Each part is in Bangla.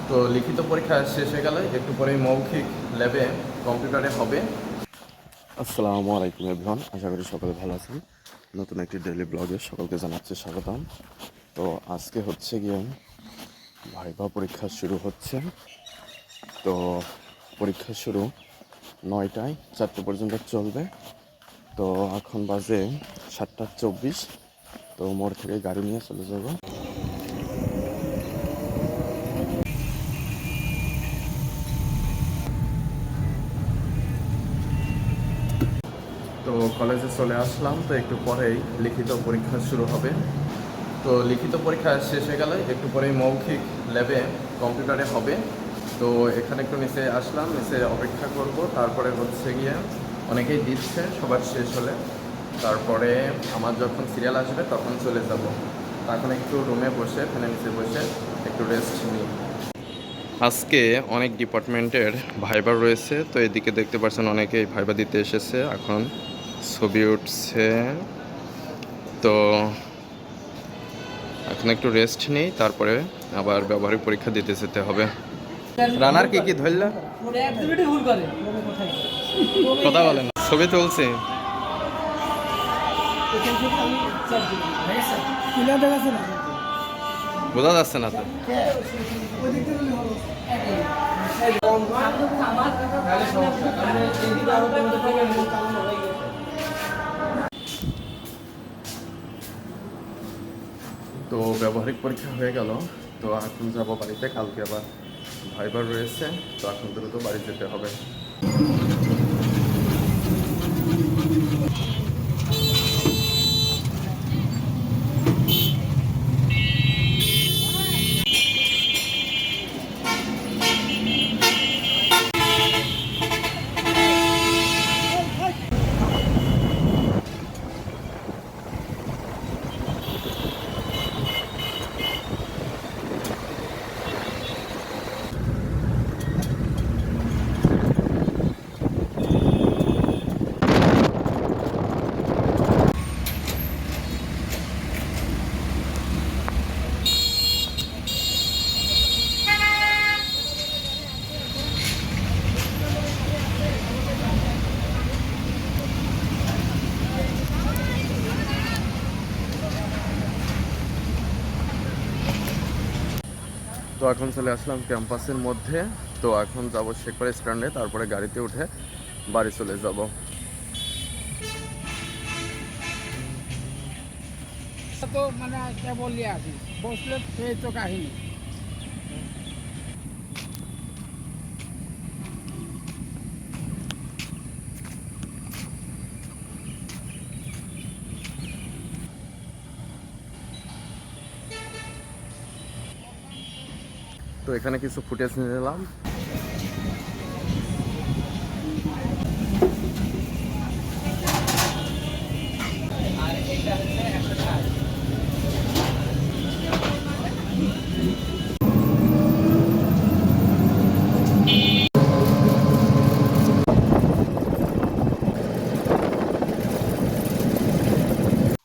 তো লিখিত পরীক্ষা শেষ হয়ে গেলে একটু পরেই মৌখিক ল্যাবে কম্পিউটারে হবে। আসসালামু আলাইকুম এভরিওয়ান, আশা করি সকলে ভালো আছেন। নতুন একটি ডেইলি ব্লগে সকলকে জানাচ্ছি স্বাগতম। তো আজকে হচ্ছে গিয়ে ভাইভা পরীক্ষা শুরু হচ্ছে। তো পরীক্ষা শুরু 9টায়, 4টে পর্যন্ত চলবে। তো এখন বাজে 7টা 24। তো মোড় থেকে গাড়ি নিয়ে চলে যাব। তো কলেজে চলে আসলাম। তো একটু পরেই লিখিত পরীক্ষা শুরু হবে। তো লিখিত পরীক্ষা শেষ হয়ে গেলে একটু পরেই মৌখিক ল্যাবে কম্পিউটারে হবে। তো এখানে একটু নিচে আসলাম, নিচে অপেক্ষা করব। তারপরে হচ্ছে গিয়ে অনেকেই দিচ্ছে, সবার শেষ হলে তারপরে আমার যখন সিরিয়াল আসবে তখন চলে যাব। তখন একটু রুমে বসে ফ্যানের নিচে বসে একটু রেস্ট নিই। আজকে অনেক ডিপার্টমেন্টের ভাইবা রয়েছে। তো এদিকে দেখতে পাচ্ছেন অনেকেই ভাইবা দিতে এসেছে, এখন ছবি উঠছে। তো এখন একটু রেস্ট নিই, তারপরে আবার ব্যবহারিক পরীক্ষা দিতে যেতে হবে। রানার কি কি ধরলা কথা বলেন, ছবি তুলছে বোঝা যাচ্ছে না তো। তো ব্যবহারিক পরীক্ষা হয়ে গেল। তো এখন যাব বাড়িতে, কালকে আবার ভাইবার রয়েছে। তো এখন দ্রুত বাড়ি যেতে হবে। তো এখন চলে আসলাম ক্যাম্পাসের মধ্যে। তো এখন যাব শেখপাড়া স্ট্যান্ডে, তারপরে গাড়িতে উঠে বাড়ি চলে যাব। তো মানে কেবলই আছি, বসলে এই তো কাহিনী। তো এখানে কিছু ফুটেজ নিলাম।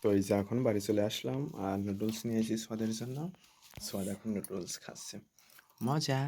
তো এই যে এখন বাড়ি চলে আসলাম, আর নুডলস নিয়ে এসেছি সোয়াদের জন্য। সোয়াদ এখন নুডলস খাচ্ছে, মজা।